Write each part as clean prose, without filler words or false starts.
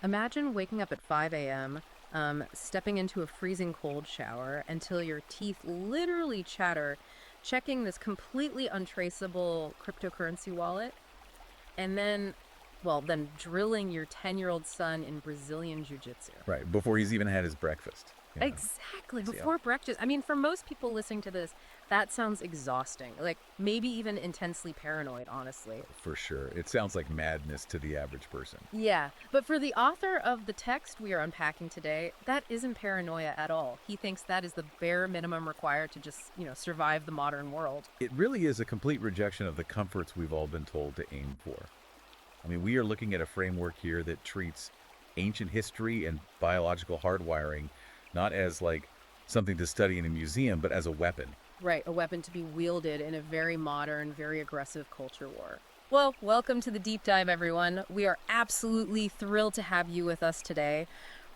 Imagine waking up at 5 a.m., stepping into a freezing cold shower until your teeth literally chatter, checking this completely untraceable cryptocurrency wallet, and then drilling your 10-year-old son in Brazilian jiu-jitsu. Right, before he's even had his breakfast. Exactly, So, before breakfast. I mean, for most people listening to this, that sounds exhausting. Like, maybe even intensely paranoid, honestly. for sure. It sounds like madness to the average person. Yeah, but for the author of the text we are unpacking today, that isn't paranoia at all. He thinks that is the bare minimum required to just, survive the modern world. It really is a complete rejection of the comforts we've all been told to aim for. I mean, we are looking at a framework here that treats ancient history and biological hardwiring not as like something to study in a museum, but as a weapon. Right, a weapon to be wielded in a very modern, very aggressive culture war. Well, welcome to the deep dive, everyone. We are absolutely thrilled to have you with us today.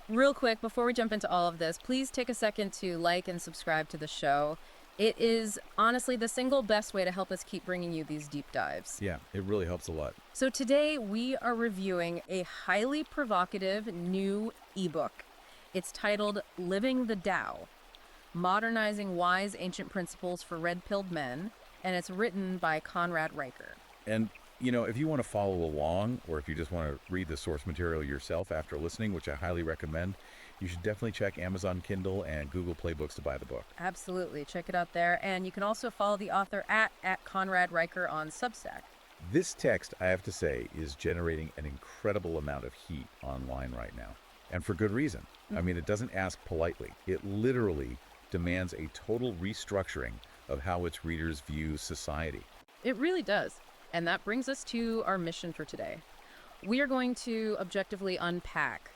Real quick, before we jump into all of this, please take a second to like and subscribe to the show. It is honestly the single best way to help us keep bringing you these deep dives. Yeah, it really helps a lot. So today we are reviewing a highly provocative new ebook. It's titled Living the Tao, Modernizing Wise Ancient Principles for Red-Pilled Men, and it's written by Conrad Riker. And, if you want to follow along, or if you just want to read the source material yourself after listening, which I highly recommend, you should definitely check Amazon Kindle and Google Play Books to buy the book. Absolutely. Check it out there. And you can also follow the author at Conrad Riker on Substack. This text, I have to say, is generating an incredible amount of heat online right now. And for good reason. I mean, it doesn't ask politely. It literally demands a total restructuring of how its readers view society. It really does. And that brings us to our mission for today. We are going to objectively unpack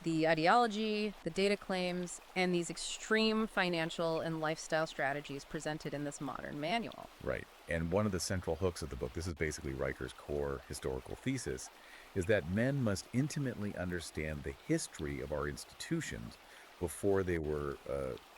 the ideology, the data claims, and these extreme financial and lifestyle strategies presented in this modern manual. Right. And one of the central hooks of the book, this is basically Riker's core historical thesis, is that men must intimately understand the history of our institutions before they were,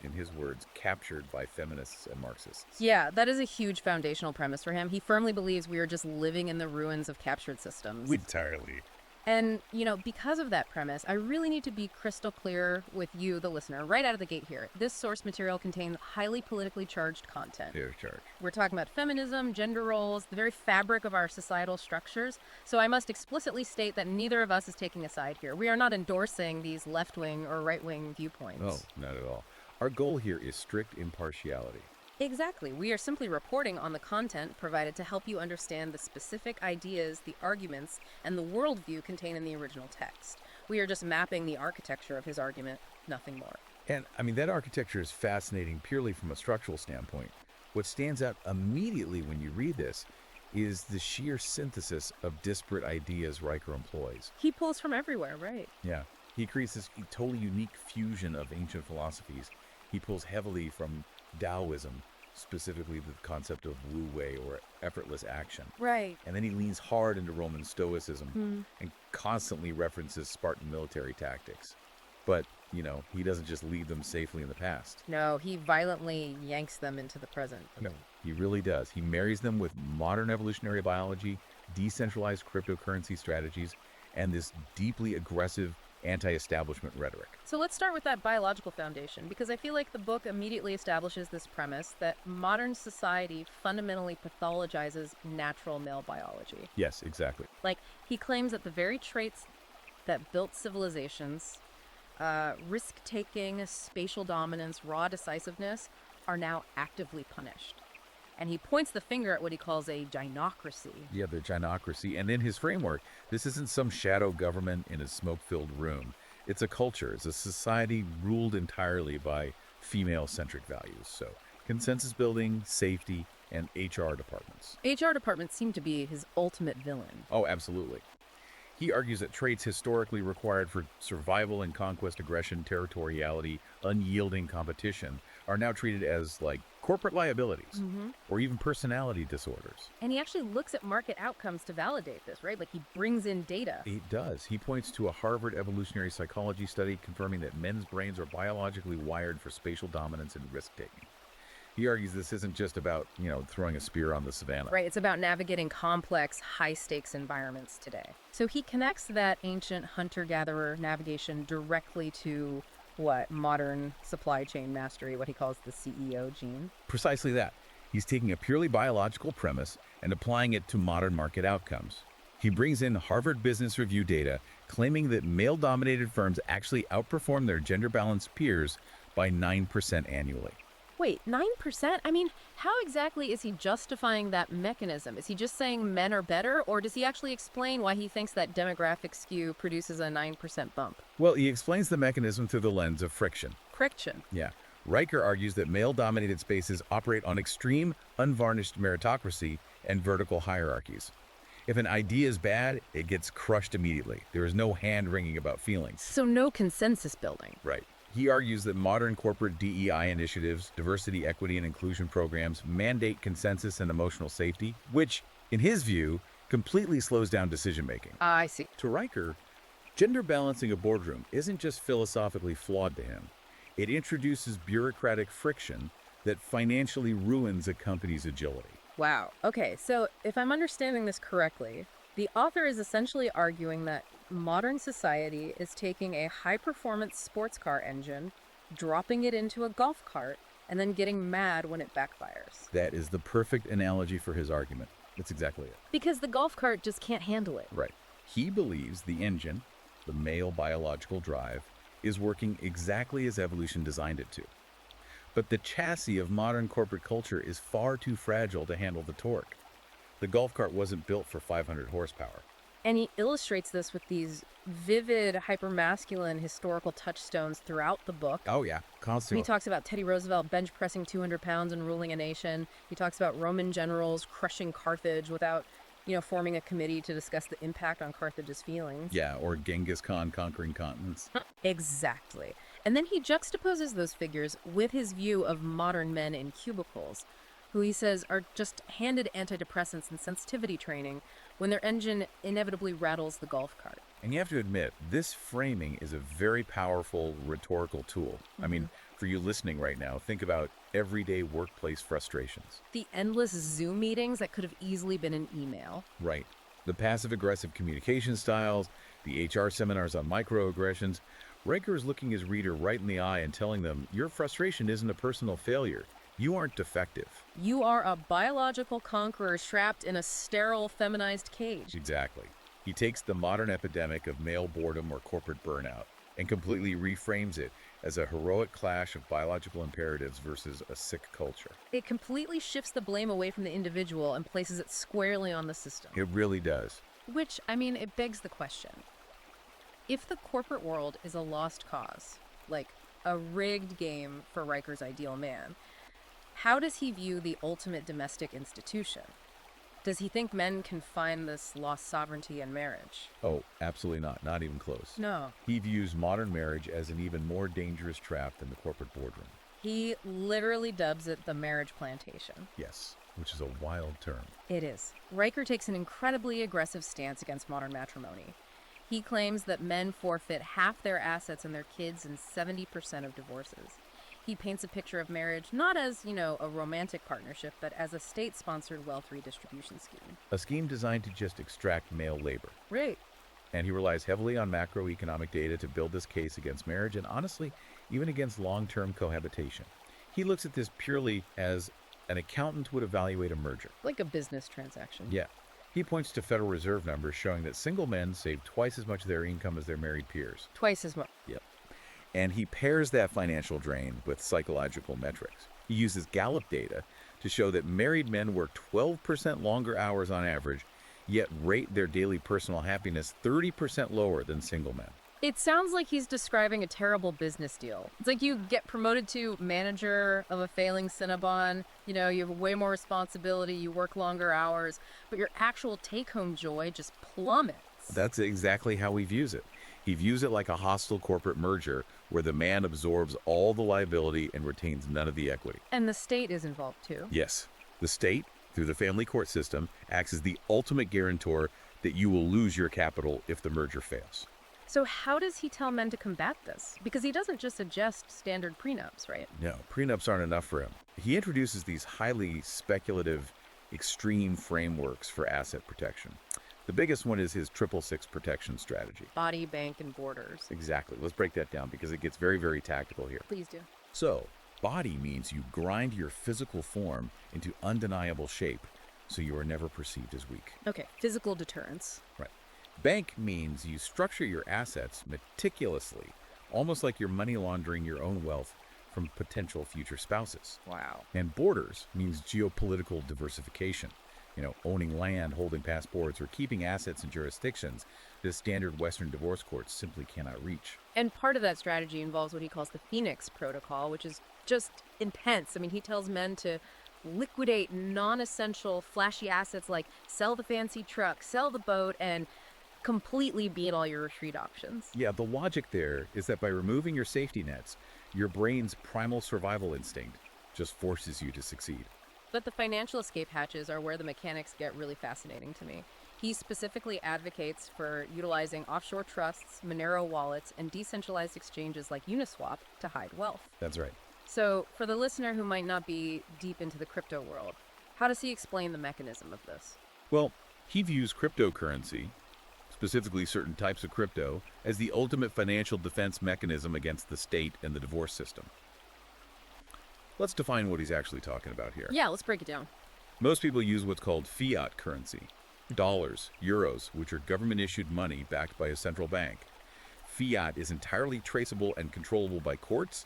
in his words, captured by feminists and Marxists. Yeah, that is a huge foundational premise for him. He firmly believes we are just living in the ruins of captured systems. Entirely. And, because of that premise, I really need to be crystal clear with you, the listener, right out of the gate here. This source material contains highly politically charged content. They're charged. We're talking about feminism, gender roles, the very fabric of our societal structures. So I must explicitly state that neither of us is taking a side here. We are not endorsing these left-wing or right-wing viewpoints. No, not at all. Our goal here is strict impartiality. Exactly. We are simply reporting on the content provided to help you understand the specific ideas, the arguments, and the worldview contained in the original text. We are just mapping the architecture of his argument, nothing more. And, I mean, that architecture is fascinating purely from a structural standpoint. What stands out immediately when you read this is the sheer synthesis of disparate ideas Riker employs. He pulls from everywhere, right? Yeah. He creates this totally unique fusion of ancient philosophies. He pulls heavily from Daoism, specifically the concept of wu wei, or effortless action. Right. And then he leans hard into Roman Stoicism and constantly references Spartan military tactics. But, he doesn't just leave them safely in the past. No, he violently yanks them into the present. No, he really does. He marries them with modern evolutionary biology, decentralized cryptocurrency strategies, and this deeply aggressive anti-establishment rhetoric. So let's start with that biological foundation, because I feel like the book immediately establishes this premise that modern society fundamentally pathologizes natural male biology. Yes, exactly. Like, he claims that the very traits that built civilizations, risk-taking, spatial dominance, raw decisiveness, are now actively punished. And he points the finger at what he calls a gynocracy. Yeah, the gynocracy. And in his framework, this isn't some shadow government in a smoke-filled room. It's a culture. It's a society ruled entirely by female-centric values. So consensus building, safety, and HR departments. HR departments seem to be his ultimate villain. Oh, absolutely. He argues that traits historically required for survival and conquest, aggression, territoriality, unyielding competition are now treated as, like, corporate liabilities or even personality disorders. And he actually looks at market outcomes to validate this, right? Like, he brings in data. He does. He points to a Harvard evolutionary psychology study confirming that men's brains are biologically wired for spatial dominance and risk-taking. He argues this isn't just about, throwing a spear on the savannah. Right, it's about navigating complex, high-stakes environments today. So he connects that ancient hunter-gatherer navigation directly to what? Modern supply chain mastery, what he calls the CEO gene. Precisely that. He's taking a purely biological premise and applying it to modern market outcomes. He brings in Harvard Business Review data claiming that male-dominated firms actually outperform their gender-balanced peers by 9% annually. Wait, 9%? I mean, how exactly is he justifying that mechanism? Is he just saying men are better, or does he actually explain why he thinks that demographic skew produces a 9% bump? Well, he explains the mechanism through the lens of friction. Friction. Yeah. Riker argues that male-dominated spaces operate on extreme, unvarnished meritocracy and vertical hierarchies. If an idea is bad, it gets crushed immediately. There is no hand-wringing about feelings. So no consensus building. Right. He argues that modern corporate DEI initiatives, diversity, equity, and inclusion programs mandate consensus and emotional safety, which, in his view, completely slows down decision-making. I see. To Riker, gender balancing a boardroom isn't just philosophically flawed to him. It introduces bureaucratic friction that financially ruins a company's agility. Wow. Okay, so if I'm understanding this correctly, the author is essentially arguing that modern society is taking a high-performance sports car engine, dropping it into a golf cart, and then getting mad when it backfires. That is the perfect analogy for his argument. That's exactly it. Because the golf cart just can't handle it. Right. He believes the engine, the male biological drive, is working exactly as evolution designed it to. But the chassis of modern corporate culture is far too fragile to handle the torque. The golf cart wasn't built for 500 horsepower. And he illustrates this with these vivid, hyper-masculine historical touchstones throughout the book. Oh, yeah, constantly. He talks about Teddy Roosevelt bench pressing 200 pounds and ruling a nation. He talks about Roman generals crushing Carthage without, forming a committee to discuss the impact on Carthage's feelings. Yeah, or Genghis Khan conquering continents. Exactly. And then he juxtaposes those figures with his view of modern men in cubicles, who he says are just handed antidepressants and sensitivity training when their engine inevitably rattles the golf cart. And you have to admit, this framing is a very powerful rhetorical tool. I mean, for you listening right now, think about everyday workplace frustrations. The endless Zoom meetings that could have easily been an email. Right. The passive-aggressive communication styles, the HR seminars on microaggressions. Riker is looking his reader right in the eye and telling them, your frustration isn't a personal failure. You aren't defective. You are a biological conqueror trapped in a sterile, feminized cage. Exactly. He takes the modern epidemic of male boredom or corporate burnout and completely reframes it as a heroic clash of biological imperatives versus a sick culture. It completely shifts the blame away from the individual and places it squarely on the system. It really does. Which, it begs the question. If the corporate world is a lost cause, like a rigged game for Riker's ideal man, how does he view the ultimate domestic institution? Does he think men can find this lost sovereignty in marriage? Oh, absolutely not. Not even close. No. He views modern marriage as an even more dangerous trap than the corporate boardroom. He literally dubs it the marriage plantation. Yes, which is a wild term. It is. Riker takes an incredibly aggressive stance against modern matrimony. He claims that men forfeit half their assets and their kids in 70% of divorces. He paints a picture of marriage not as, a romantic partnership, but as a state-sponsored wealth redistribution scheme. A scheme designed to just extract male labor. Right. And he relies heavily on macroeconomic data to build this case against marriage and, honestly, even against long-term cohabitation. He looks at this purely as an accountant would evaluate a merger. Like a business transaction. Yeah. He points to Federal Reserve numbers showing that single men save twice as much of their income as their married peers. Twice as much. Yep. And he pairs that financial drain with psychological metrics. He uses Gallup data to show that married men work 12% longer hours on average, yet rate their daily personal happiness 30% lower than single men. It sounds like he's describing a terrible business deal. It's like you get promoted to manager of a failing Cinnabon, you have way more responsibility, you work longer hours, but your actual take-home joy just plummets. That's exactly how he views it. He views it like a hostile corporate merger where the man absorbs all the liability and retains none of the equity. And the state is involved too. Yes. The state, through the family court system, acts as the ultimate guarantor that you will lose your capital if the merger fails. So how does he tell men to combat this? Because he doesn't just suggest standard prenups, right? No, prenups aren't enough for him. He introduces these highly speculative, extreme frameworks for asset protection. The biggest one is his 666 protection strategy. Body, bank, and borders. Exactly. Let's break that down because it gets very, very tactical here. Please do. So, body means you grind your physical form into undeniable shape so you are never perceived as weak. Okay, physical deterrence. Right. Bank means you structure your assets meticulously, almost like you're money laundering your own wealth from potential future spouses. Wow. And borders means geopolitical diversification. Owning land, holding passports, or keeping assets in jurisdictions that standard Western divorce courts simply cannot reach. And part of that strategy involves what he calls the Phoenix Protocol, which is just intense. I mean, he tells men to liquidate non-essential flashy assets like sell the fancy truck, sell the boat, and completely beat all your retreat options. Yeah, the logic there is that by removing your safety nets, your brain's primal survival instinct just forces you to succeed. But the financial escape hatches are where the mechanics get really fascinating to me. He specifically advocates for utilizing offshore trusts, Monero wallets, and decentralized exchanges like Uniswap to hide wealth. That's right. So, for the listener who might not be deep into the crypto world, how does he explain the mechanism of this? Well, he views cryptocurrency, specifically certain types of crypto, as the ultimate financial defense mechanism against the state and the divorce system. Let's define what he's actually talking about here. Yeah, let's break it down. Most people use what's called fiat currency, dollars, euros, which are government-issued money backed by a central bank. Fiat is entirely traceable and controllable by courts.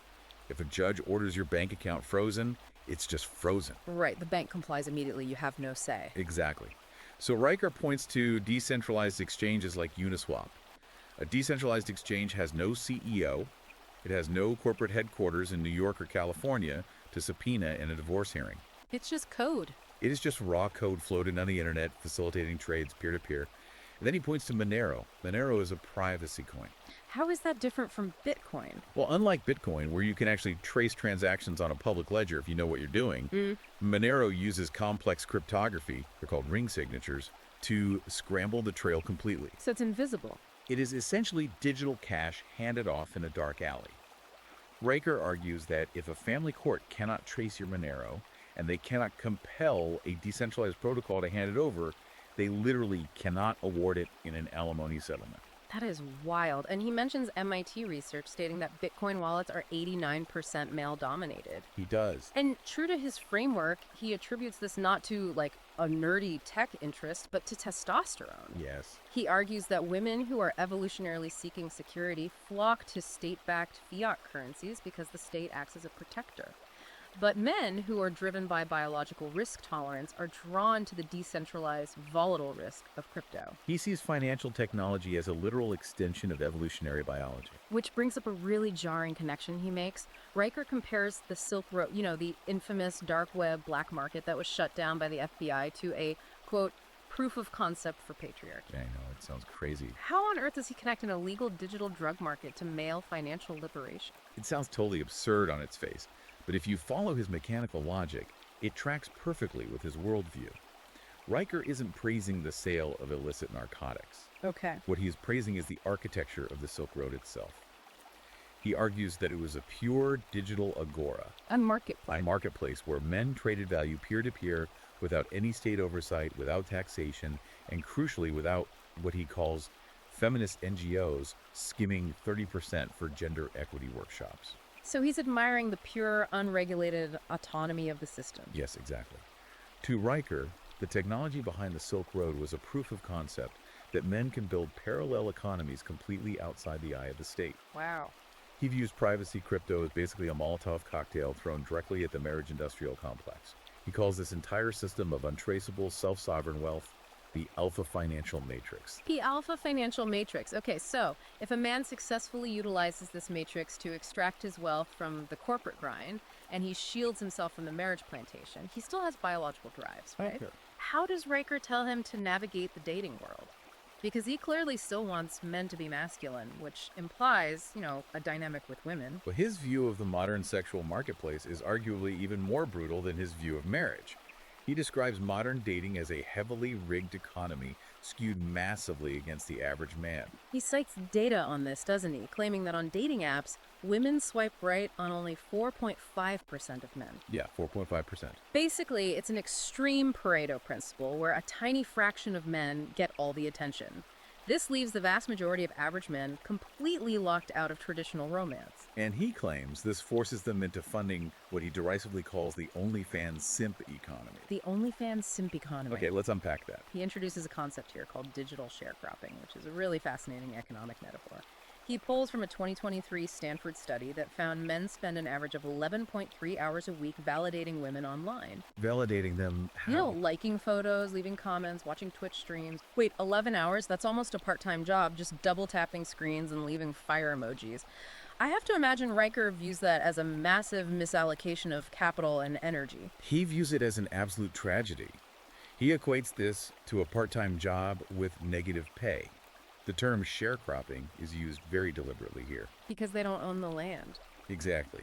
If a judge orders your bank account frozen, it's just frozen. Right, the bank complies immediately. You have no say. Exactly. So Riker points to decentralized exchanges like Uniswap. A decentralized exchange has no CEO. It has no corporate headquarters in New York or California to subpoena in a divorce hearing. It's just code. It is just raw code floated on the internet, facilitating trades peer-to-peer. And then he points to Monero. Monero is a privacy coin. How is that different from Bitcoin? Well, unlike Bitcoin, where you can actually trace transactions on a public ledger if you know what you're doing, Monero uses complex cryptography, they're called ring signatures, to scramble the trail completely. So it's invisible. It is essentially digital cash handed off in a dark alley. Riker argues that if a family court cannot trace your Monero, and they cannot compel a decentralized protocol to hand it over, they literally cannot award it in an alimony settlement. That is wild. And he mentions MIT research stating that Bitcoin wallets are 89% male-dominated. He does. And true to his framework, he attributes this not to, like, a nerdy tech interest, but to testosterone. Yes. He argues that women who are evolutionarily seeking security flock to state-backed fiat currencies because the state acts as a protector. But men who are driven by biological risk tolerance are drawn to the decentralized, volatile risk of crypto. He sees financial technology as a literal extension of evolutionary biology. Which brings up a really jarring connection he makes. Riker compares the Silk Road, the infamous dark web black market that was shut down by the FBI, to a, quote, proof of concept for patriarchy. I know, it sounds crazy. How on earth does he connect an illegal digital drug market to male financial liberation? It sounds totally absurd on its face, but if you follow his mechanical logic, it tracks perfectly with his worldview. Riker isn't praising the sale of illicit narcotics. Okay. What he is praising is the architecture of the Silk Road itself. He argues that it was a pure digital agora, A marketplace. a marketplace where men traded value peer-to-peer without any state oversight, without taxation, and crucially without what he calls feminist NGOs skimming 30% for gender equity workshops. So he's admiring the pure, unregulated autonomy of the system. Yes, exactly. To Riker, the technology behind the Silk Road was a proof of concept that men can build parallel economies completely outside the eye of the state. Wow. He views privacy crypto as basically a Molotov cocktail thrown directly at the marriage industrial complex. He calls this entire system of untraceable, self-sovereign wealth the alpha financial matrix. The alpha financial matrix. Okay, so if a man successfully utilizes this matrix to extract his wealth from the corporate grind, and he shields himself from the marriage plantation, he still has biological drives, right? Okay. How does Riker tell him to navigate the dating world? Because he clearly still wants men to be masculine, which implies, a dynamic with women. But his view of the modern sexual marketplace is arguably even more brutal than his view of marriage. He describes modern dating as a heavily rigged economy skewed massively against the average man. He cites data on this, doesn't he? Claiming that on dating apps, women swipe right on only 4.5% of men. Yeah, 4.5%. Basically, it's an extreme Pareto principle where a tiny fraction of men get all the attention. This leaves the vast majority of average men completely locked out of traditional romance. And he claims this forces them into funding what he derisively calls the OnlyFans simp economy. The OnlyFans simp economy. Okay, let's unpack that. He introduces a concept here called digital sharecropping, which is a really fascinating economic metaphor. He pulls from a 2023 Stanford study that found men spend an average of 11.3 hours a week validating women online. Validating them how? You know, liking photos, leaving comments, watching Twitch streams. Wait, 11 hours? That's almost a part-time job, just double tapping screens and leaving fire emojis. I have to imagine Riker views that as a massive misallocation of capital and energy. He views it as an absolute tragedy. He equates this to a part-time job with negative pay. The term sharecropping is used very deliberately here. Because they don't own the land. Exactly.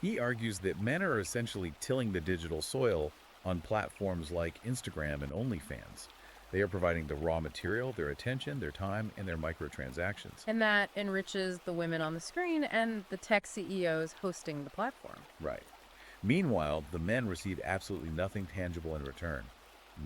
He argues that men are essentially tilling the digital soil on platforms like Instagram and OnlyFans. They are providing the raw material, their attention, their time, and their microtransactions. And that enriches the women on the screen and the tech CEOs hosting the platform. Right. Meanwhile, the men receive absolutely nothing tangible in return.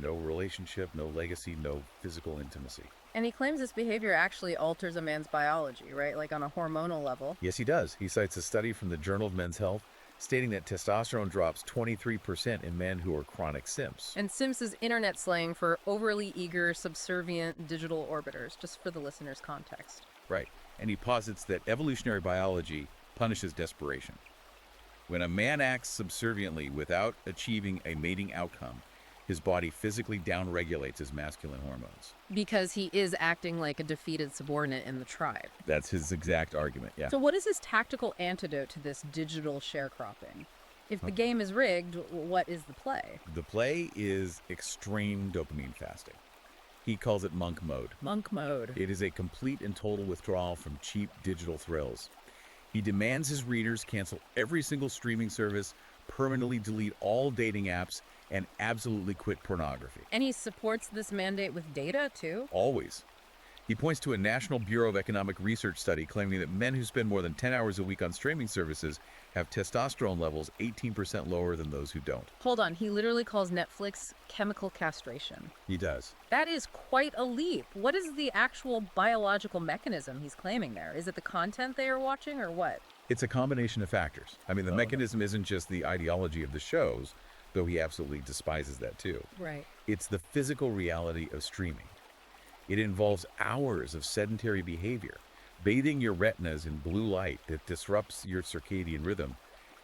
No relationship, no legacy, no physical intimacy. And he claims this behavior actually alters a man's biology, right? Like on a hormonal level. Yes, he does. He cites a study from the Journal of Men's Health stating that testosterone drops 23% in men who are chronic simps. And simps is internet slang for overly eager, subservient digital orbiters, just for the listener's context. Right. And he posits that evolutionary biology punishes desperation. When a man acts subserviently without achieving a mating outcome, his body physically downregulates his masculine hormones. Because he is acting like a defeated subordinate in the tribe. That's his exact argument, yeah. So what is his tactical antidote to this digital sharecropping? If the game is rigged, what is the play? The play is extreme dopamine fasting. He calls it monk mode. Monk mode. It is a complete and total withdrawal from cheap digital thrills. He demands his readers cancel every single streaming service, permanently delete all dating apps, and absolutely quit pornography. And he supports this mandate with data, too? Always. He points to a National Bureau of Economic Research study claiming that men who spend more than 10 hours a week on streaming services have testosterone levels 18% lower than those who don't. Hold on, he literally calls Netflix chemical castration. He does. That is quite a leap. What is the actual biological mechanism he's claiming there? Is it the content they are watching or what? It's a combination of factors. I mean, the mechanism isn't just the ideology of the shows, though he absolutely despises that too. Right. It's the physical reality of streaming. It involves hours of sedentary behavior, bathing your retinas in blue light that disrupts your circadian rhythm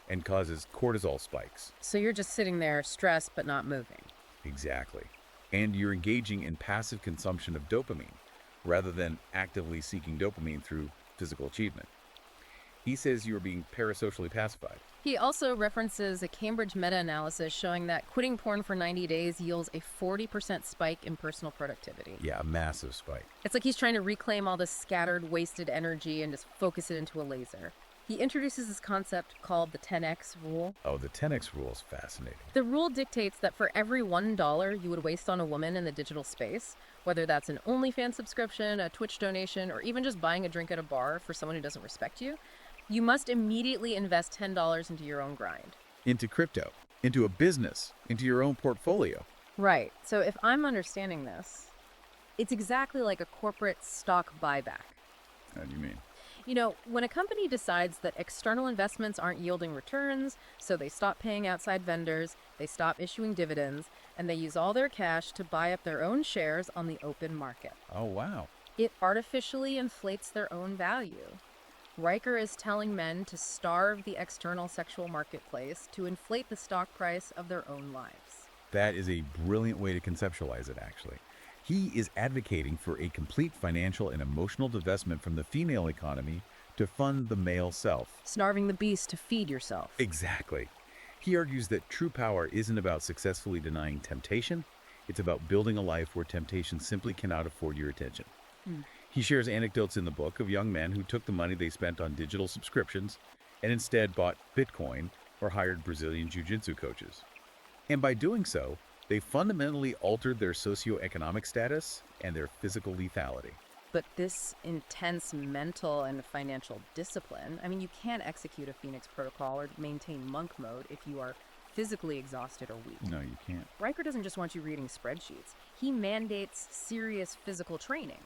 and causes cortisol spikes. So you're just sitting there, stressed but not moving. Exactly. And you're engaging in passive consumption of dopamine rather than actively seeking dopamine through physical achievement. He says you are being parasocially pacified. He also references a Cambridge meta-analysis showing that quitting porn for 90 days yields a 40% spike in personal productivity. Yeah, a massive spike. It's like he's trying to reclaim all this scattered, wasted energy and just focus it into a laser. He introduces this concept called the 10x rule. Oh, the 10x rule is fascinating. The rule dictates that for every $1 you would waste on a woman in the digital space, whether that's an OnlyFans subscription, a Twitch donation, or even just buying a drink at a bar for someone who doesn't respect you, you must immediately invest $10 into your own grind. Into crypto, into a business, into your own portfolio. Right. So if I'm understanding this, it's exactly like a corporate stock buyback. How do you mean? You know, when a company decides that external investments aren't yielding returns, so they stop paying outside vendors, they stop issuing dividends, and they use all their cash to buy up their own shares on the open market. Oh, wow. It artificially inflates their own value. Riker is telling men to starve the external sexual marketplace to inflate the stock price of their own lives. That is a brilliant way to conceptualize it, actually. He is advocating for a complete financial and emotional divestment from the female economy to fund the male self. Starving the beast to feed yourself. Exactly. He argues that true power isn't about successfully denying temptation. It's about building a life where temptation simply cannot afford your attention. He shares anecdotes in the book of young men who took the money they spent on digital subscriptions and instead bought Bitcoin or hired Brazilian jiu-jitsu coaches. And by doing so, They fundamentally altered their socioeconomic status and their physical lethality. But this intense mental and financial discipline, I mean, you can't execute a Phoenix protocol or maintain monk mode if you are physically exhausted or weak. No, you can't. Riker doesn't just want you reading spreadsheets. He mandates serious physical training,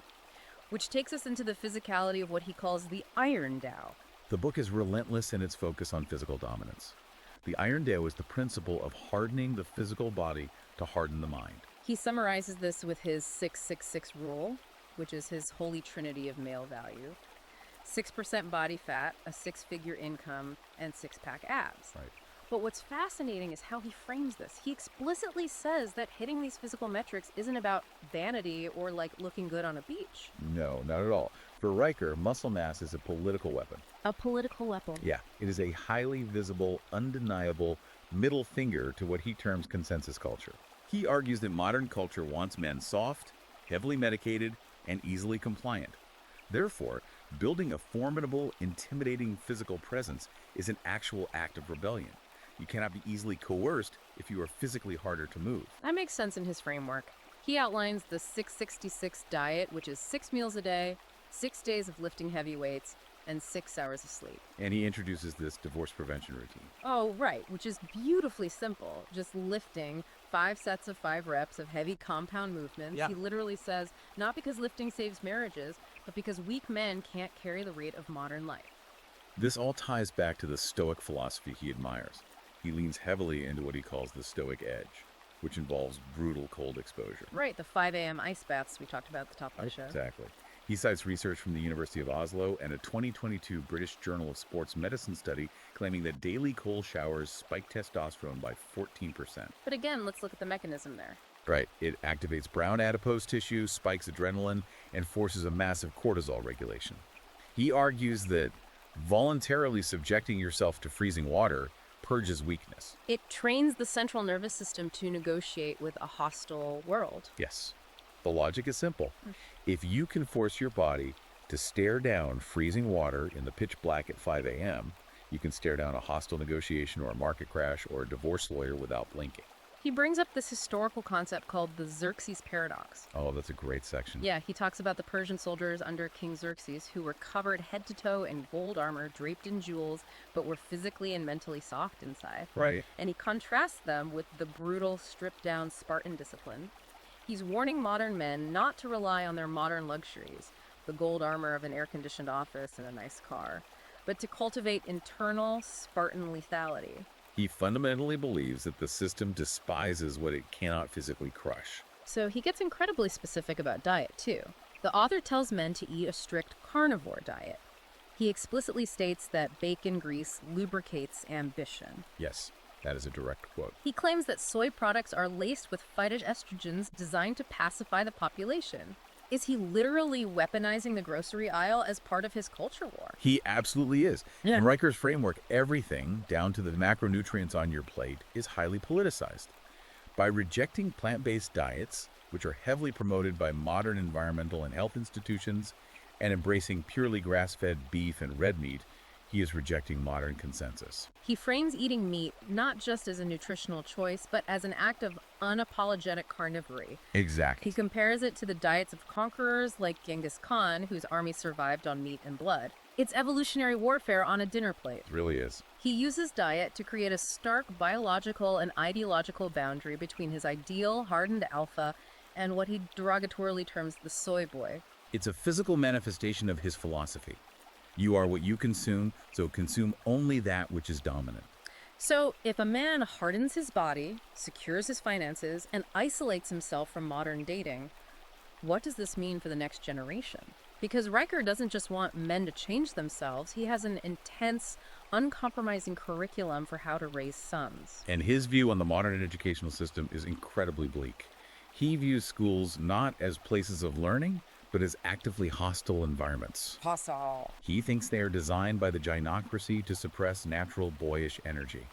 which takes us into the physicality of what he calls the Iron Tao. The book is relentless in its focus on physical dominance. The Iron Tao is the principle of hardening the physical body to harden the mind. He summarizes this with his 666 rule, which is his holy trinity of male value. 6% body fat, a six-figure income, and six-pack abs. Right. But what's fascinating is how he frames this. He explicitly says that hitting these physical metrics isn't about vanity or like looking good on a beach. No, not at all. For Riker, muscle mass is a political weapon. A political weapon. Yeah, it is a highly visible, undeniable middle finger to what he terms consensus culture. He argues that modern culture wants men soft, heavily medicated, and easily compliant. Therefore, building a formidable, intimidating physical presence is an actual act of rebellion. You cannot be easily coerced if you are physically harder to move. That makes sense in his framework. He outlines the 666 diet, which is 6 meals a day, 6 days of lifting heavy weights, and 6 hours of sleep. And he introduces this divorce prevention routine. Oh, right, which is beautifully simple. Just lifting 5 sets of 5 reps of heavy compound movements. Yeah. He literally says, not because lifting saves marriages, but because weak men can't carry the weight of modern life. This all ties back to the Stoic philosophy he admires. He leans heavily into what he calls the Stoic edge, which involves brutal cold exposure. Right, the 5 a.m. ice baths we talked about at the top of the show. Exactly. He cites research from the University of Oslo and a 2022 British Journal of Sports Medicine study claiming that daily cold showers spike testosterone by 14%. But again, let's look at the mechanism there. Right. It activates brown adipose tissue, spikes adrenaline, and forces a massive cortisol regulation. He argues that voluntarily subjecting yourself to freezing water purges weakness. It trains the central nervous system to negotiate with a hostile world. Yes. The logic is simple. If you can force your body to stare down freezing water in the pitch black at 5 a.m., you can stare down a hostile negotiation or a market crash or a divorce lawyer without blinking. He brings up this historical concept called the Xerxes paradox. Oh, that's a great section. Yeah, he talks about the Persian soldiers under King Xerxes who were covered head to toe in gold armor, draped in jewels, but were physically and mentally soft inside. Right. And he contrasts them with the brutal, stripped-down Spartan discipline. He's warning modern men not to rely on their modern luxuries, the gold armor of an air-conditioned office and a nice car, but to cultivate internal Spartan lethality. He fundamentally believes that the system despises what it cannot physically crush. So he gets incredibly specific about diet, too. The author tells men to eat a strict carnivore diet. He explicitly states that bacon grease lubricates ambition. Yes, that is a direct quote. He claims that soy products are laced with phytoestrogens designed to pacify the population. Is he literally weaponizing the grocery aisle as part of his culture war? He absolutely is. Yeah. In Riker's framework, everything, down to the macronutrients on your plate, is highly politicized. By rejecting plant-based diets, which are heavily promoted by modern environmental and health institutions, and embracing purely grass-fed beef and red meat, he is rejecting modern consensus. He frames eating meat not just as a nutritional choice, but as an act of unapologetic carnivory. Exactly. He compares it to the diets of conquerors like Genghis Khan, whose army survived on meat and blood. It's evolutionary warfare on a dinner plate. It really is. He uses diet to create a stark biological and ideological boundary between his ideal hardened alpha and what he derogatorily terms the soy boy. It's a physical manifestation of his philosophy. You are what you consume, so consume only that which is dominant. So, if a man hardens his body, secures his finances, and isolates himself from modern dating, what does this mean for the next generation? Because Riker doesn't just want men to change themselves, he has an intense, uncompromising curriculum for how to raise sons. And his view on the modern educational system is incredibly bleak. He views schools not as places of learning, but as actively hostile environments. Hostile. He thinks they are designed by the gynocracy to suppress natural boyish energy.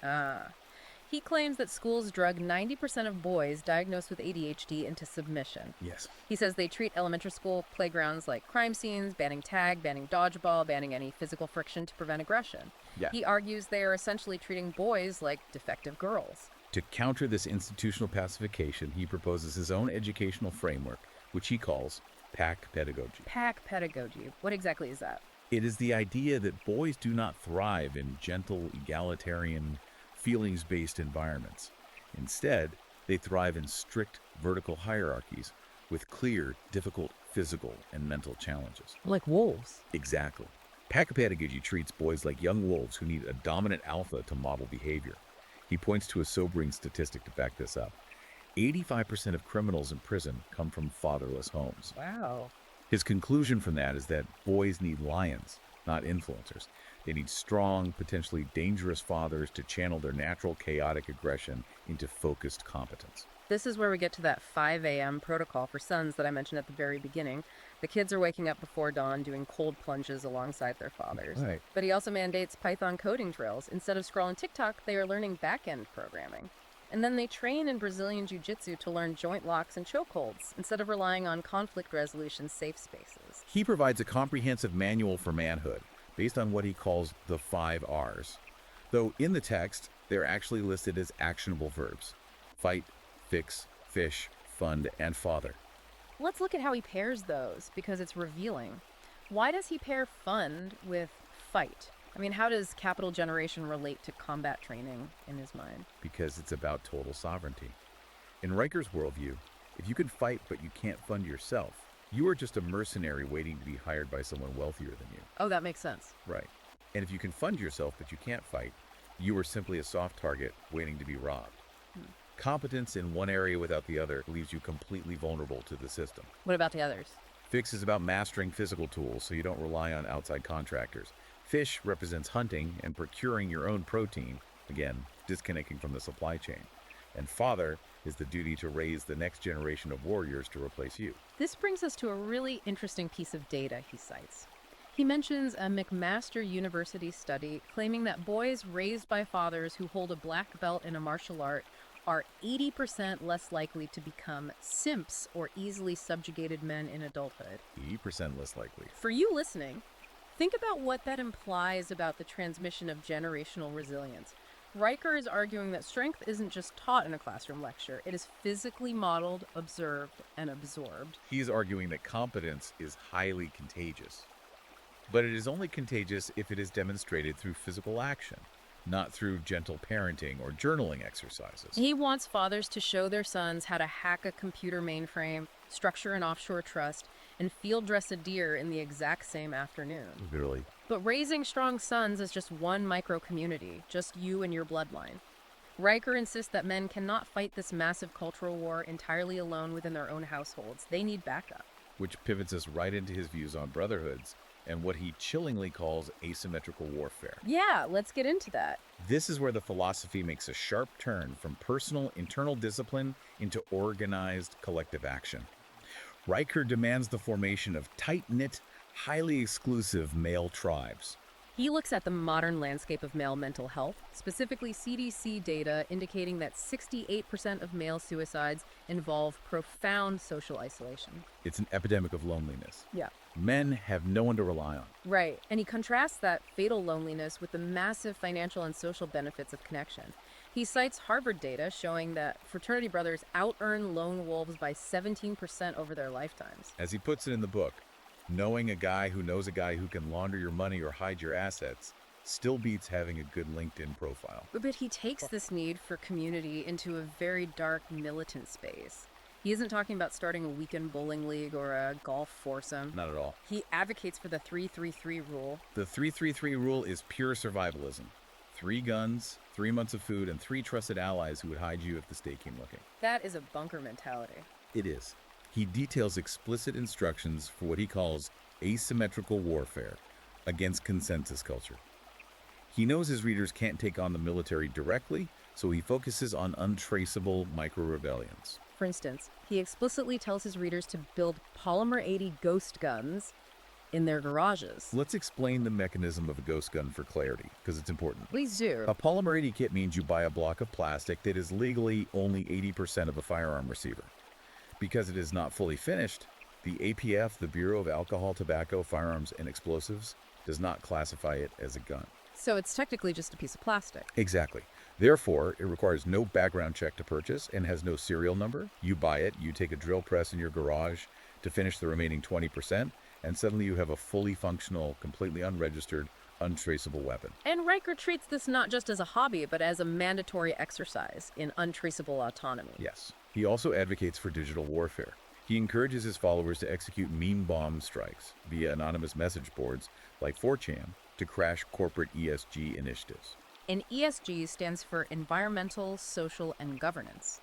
He claims that schools drug 90% of boys diagnosed with ADHD into submission. Yes. He says they treat elementary school playgrounds like crime scenes, banning tag, banning dodgeball, banning any physical friction to prevent aggression. Yeah. He argues they are essentially treating boys like defective girls. To counter this institutional pacification, he proposes his own educational framework, which he calls pack pedagogy. Pack pedagogy. What exactly is that? It is the idea that boys do not thrive in gentle, egalitarian, feelings-based environments. Instead, they thrive in strict vertical hierarchies with clear, difficult physical and mental challenges. Like wolves. Exactly. Pack pedagogy treats boys like young wolves who need a dominant alpha to model behavior. He points to a sobering statistic to back this up. 85% of criminals in prison come from fatherless homes. Wow. His conclusion from that is that boys need lions, not influencers. They need strong, potentially dangerous fathers to channel their natural chaotic aggression into focused competence. This is where we get to that 5 a.m. protocol for sons that I mentioned at the very beginning. The kids are waking up before dawn doing cold plunges alongside their fathers. Right. But he also mandates Python coding drills. Instead of scrolling TikTok, they are learning back-end programming. And then they train in Brazilian jiu-jitsu to learn joint locks and chokeholds, instead of relying on conflict resolution safe spaces. He provides a comprehensive manual for manhood, based on what he calls the 5 R's. Though in the text, they're actually listed as actionable verbs: fight, fix, fish, fund, and father. Let's look at how he pairs those, because it's revealing. Why does he pair fund with fight? I mean, how does capital generation relate to combat training in his mind? Because it's about total sovereignty. In Riker's worldview, if you can fight but you can't fund yourself, you are just a mercenary waiting to be hired by someone wealthier than you. Oh, that makes sense. Right. And if you can fund yourself but you can't fight, you are simply a soft target waiting to be robbed. Competence in one area without the other leaves you completely vulnerable to the system. What about the others? Fix is about mastering physical tools so you don't rely on outside contractors. Fish represents hunting and procuring your own protein, again, disconnecting from the supply chain. And father is the duty to raise the next generation of warriors to replace you. This brings us to a really interesting piece of data he cites. He mentions a McMaster University study claiming that boys raised by fathers who hold a black belt in a martial art are 80% less likely to become simps or easily subjugated men in adulthood. 80% less likely. For you listening, think about what that implies about the transmission of generational resilience. Riker is arguing that strength isn't just taught in a classroom lecture, it is physically modeled, observed, and absorbed. He is arguing that competence is highly contagious. But it is only contagious if it is demonstrated through physical action, not through gentle parenting or journaling exercises. He wants fathers to show their sons how to hack a computer mainframe, structure an offshore trust, and field dress a deer in the exact same afternoon. Literally. But raising strong sons is just one micro-community, just you and your bloodline. Riker insists that men cannot fight this massive cultural war entirely alone within their own households. They need backup. Which pivots us right into his views on brotherhoods and what he chillingly calls asymmetrical warfare. Yeah, let's get into that. This is where the philosophy makes a sharp turn from personal internal discipline into organized collective action. Riker demands the formation of tight-knit, highly exclusive male tribes. He looks at the modern landscape of male mental health, specifically CDC data indicating that 68% of male suicides involve profound social isolation. It's an epidemic of loneliness. Yeah. Men have no one to rely on. Right, and he contrasts that fatal loneliness with the massive financial and social benefits of connection. He cites Harvard data showing that fraternity brothers out-earn lone wolves by 17% over their lifetimes. As he puts it in the book, knowing a guy who knows a guy who can launder your money or hide your assets still beats having a good LinkedIn profile. But he takes this need for community into a very dark, militant space. He isn't talking about starting a weekend bowling league or a golf foursome. Not at all. He advocates for the 3-3-3 rule. The 3-3-3 rule is pure survivalism. 3 guns, 3 months of food, and 3 trusted allies who would hide you if the state came looking. That is a bunker mentality. It is. He details explicit instructions for what he calls asymmetrical warfare against consensus culture. He knows his readers can't take on the military directly, so he focuses on untraceable micro-rebellions. For instance, he explicitly tells his readers to build polymer 80 ghost guns in their garages. Let's explain the mechanism of a ghost gun for clarity, because it's important. Please do. A polymer 80 kit means you buy a block of plastic that is legally only 80% of a firearm receiver. Because it is not fully finished, the APF, the Bureau of Alcohol, Tobacco, Firearms, and Explosives, does not classify it as a gun. So it's technically just a piece of plastic. Exactly. Therefore, it requires no background check to purchase and has no serial number. You buy it, you take a drill press in your garage to finish the remaining 20%, and suddenly you have a fully functional, completely unregistered, untraceable weapon. And Riker treats this not just as a hobby, but as a mandatory exercise in untraceable autonomy. Yes. He also advocates for digital warfare. He encourages his followers to execute meme bomb strikes via anonymous message boards like 4chan to crash corporate ESG initiatives. And ESG stands for environmental, social, and governance.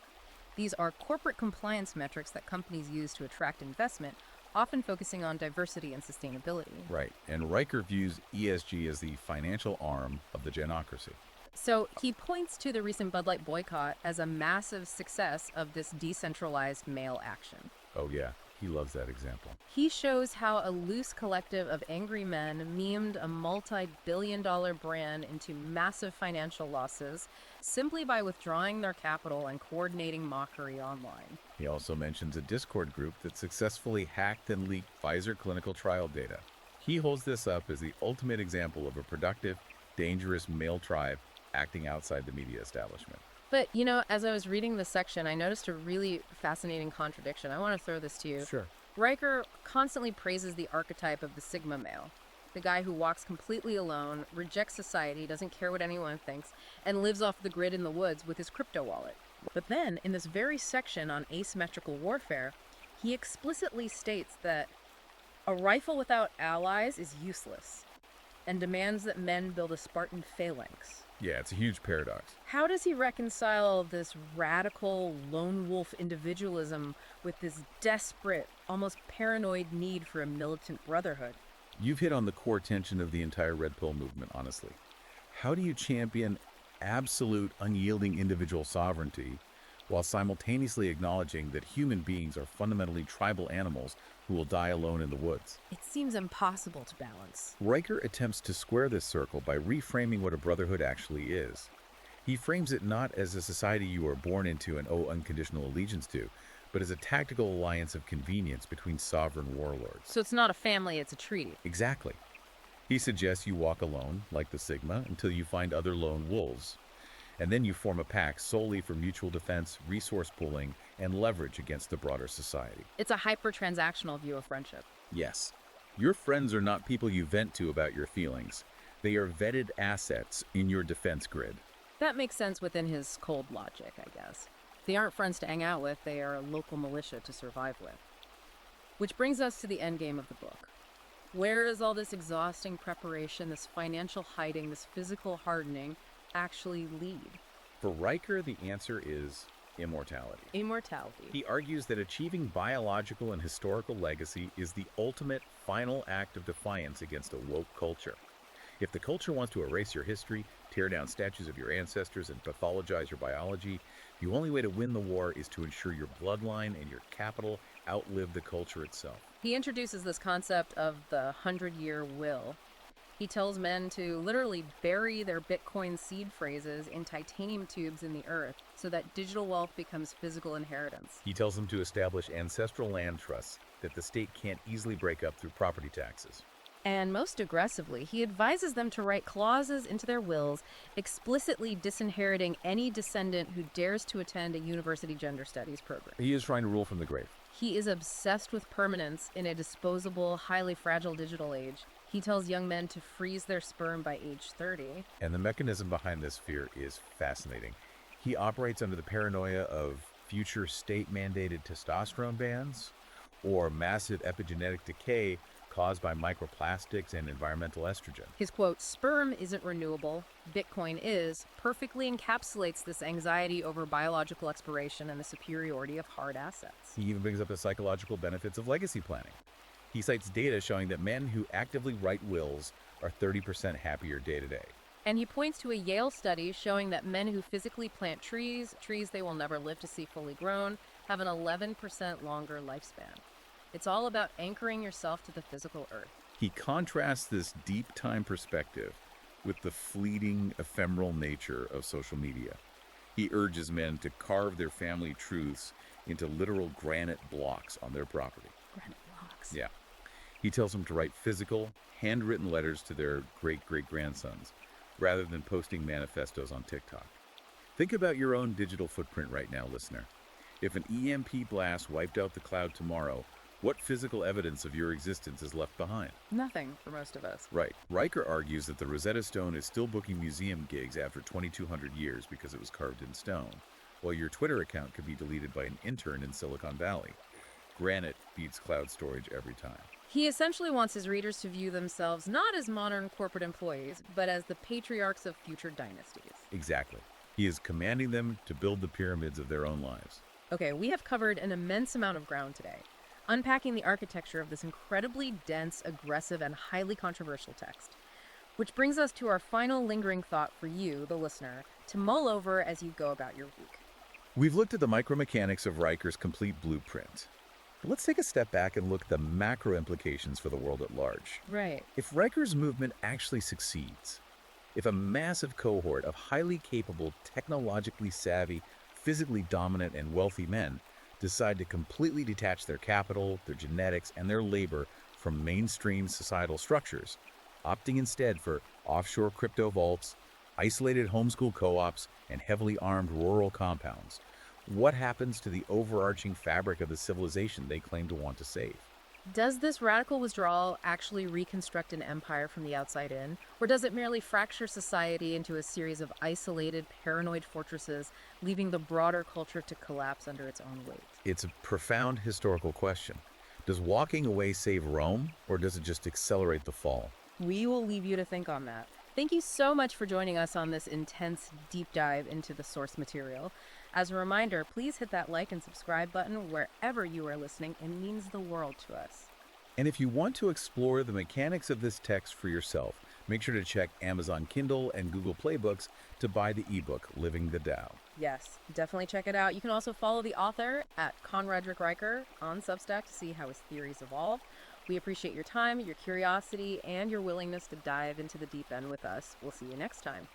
These are corporate compliance metrics that companies use to attract investment, often focusing on diversity and sustainability. Right. And Riker views ESG as the financial arm of the gynocracy. So he points to the recent Bud Light boycott as a massive success of this decentralized male action. Oh, yeah. He loves that example. He shows how a loose collective of angry men memed a multi-billion-dollar brand into massive financial losses simply by withdrawing their capital and coordinating mockery online. He also mentions a Discord group that successfully hacked and leaked Pfizer clinical trial data. He holds this up as the ultimate example of a productive, dangerous male tribe acting outside the media establishment. But, as I was reading this section, I noticed a really fascinating contradiction. I want to throw this to you. Sure. Riker constantly praises the archetype of the Sigma male, the guy who walks completely alone, rejects society, doesn't care what anyone thinks, and lives off the grid in the woods with his crypto wallet. But then, in this very section on asymmetrical warfare, he explicitly states that a rifle without allies is useless and demands that men build a Spartan phalanx. Yeah, it's a huge paradox. How does he reconcile this radical lone wolf individualism with this desperate, almost paranoid need for a militant brotherhood? You've hit on the core tension of the entire Red Pill movement, honestly. How do you champion absolute, unyielding individual sovereignty while simultaneously acknowledging that human beings are fundamentally tribal animals who will die alone in the woods? It seems impossible to balance. Riker attempts to square this circle by reframing what a brotherhood actually is. He frames it not as a society you are born into and owe unconditional allegiance to, but as a tactical alliance of convenience between sovereign warlords. So it's not a family, it's a treaty. Exactly. He suggests you walk alone, like the Sigma, until you find other lone wolves. And then you form a pact solely for mutual defense, resource pooling, and leverage against the broader society. It's a hyper-transactional view of friendship. Yes. Your friends are not people you vent to about your feelings. They are vetted assets in your defense grid. That makes sense within his cold logic, I guess. They aren't friends to hang out with, they are a local militia to survive with. Which brings us to the endgame of the book. Where does all this exhausting preparation, this financial hiding, this physical hardening actually lead? For Riker, the answer is immortality. Immortality. He argues that achieving biological and historical legacy is the ultimate final act of defiance against a woke culture. If the culture wants to erase your history, tear down statues of your ancestors, and pathologize your biology, the only way to win the war is to ensure your bloodline and your capital outlive the culture itself. He introduces this concept of the 100-year will. He tells men to literally bury their Bitcoin seed phrases in titanium tubes in the earth so that digital wealth becomes physical inheritance. He tells them to establish ancestral land trusts that the state can't easily break up through property taxes. And most aggressively, he advises them to write clauses into their wills explicitly disinheriting any descendant who dares to attend a university gender studies program. He is trying to rule from the grave. He is obsessed with permanence in a disposable, highly fragile digital age. He tells young men to freeze their sperm by age 30. And the mechanism behind this fear is fascinating. He operates under the paranoia of future state-mandated testosterone bans or massive epigenetic decay caused by microplastics and environmental estrogen. His quote, "Sperm isn't renewable, Bitcoin is," perfectly encapsulates this anxiety over biological expiration and the superiority of hard assets. He even brings up the psychological benefits of legacy planning. He cites data showing that men who actively write wills are 30% happier day to day. And he points to a Yale study showing that men who physically plant trees they will never live to see fully grown, have an 11% longer lifespan. It's all about anchoring yourself to the physical earth. He contrasts this deep time perspective with the fleeting, ephemeral nature of social media. He urges men to carve their family truths into literal granite blocks on their property. Granite blocks. Yeah. He tells them to write physical, handwritten letters to their great-great-grandsons, rather than posting manifestos on TikTok. Think about your own digital footprint right now, listener. If an EMP blast wiped out the cloud tomorrow, what physical evidence of your existence is left behind? Nothing for most of us. Right. Riker argues that the Rosetta Stone is still booking museum gigs after 2,200 years because it was carved in stone, while your Twitter account could be deleted by an intern in Silicon Valley. Granite beats cloud storage every time. He essentially wants his readers to view themselves not as modern corporate employees, but as the patriarchs of future dynasties. Exactly. He is commanding them to build the pyramids of their own lives. Okay, we have covered an immense amount of ground today, unpacking the architecture of this incredibly dense, aggressive, and highly controversial text. Which brings us to our final lingering thought for you, the listener, to mull over as you go about your week. We've looked at the micromechanics of Riker's complete blueprint. But let's take a step back and look at the macro implications for the world at large. Right. If Riker's movement actually succeeds, if a massive cohort of highly capable, technologically savvy, physically dominant, and wealthy men decide to completely detach their capital, their genetics, and their labor from mainstream societal structures, opting instead for offshore crypto vaults, isolated homeschool co-ops, and heavily armed rural compounds, what happens to the overarching fabric of the civilization they claim to want to save? Does this radical withdrawal actually reconstruct an empire from the outside in? Or does it merely fracture society into a series of isolated, paranoid fortresses, leaving the broader culture to collapse under its own weight? It's a profound historical question. Does walking away save Rome, or does it just accelerate the fall? We will leave you to think on that. Thank you so much for joining us on this intense deep dive into the source material. As a reminder, please hit that like and subscribe button wherever you are listening. It means the world to us. And if you want to explore the mechanics of this text for yourself, make sure to check Amazon Kindle and Google Play Books to buy the ebook, Living the Tao. Yes, definitely check it out. You can also follow the author at Conrad Riker on Substack to see how his theories evolve. We appreciate your time, your curiosity, and your willingness to dive into the deep end with us. We'll see you next time.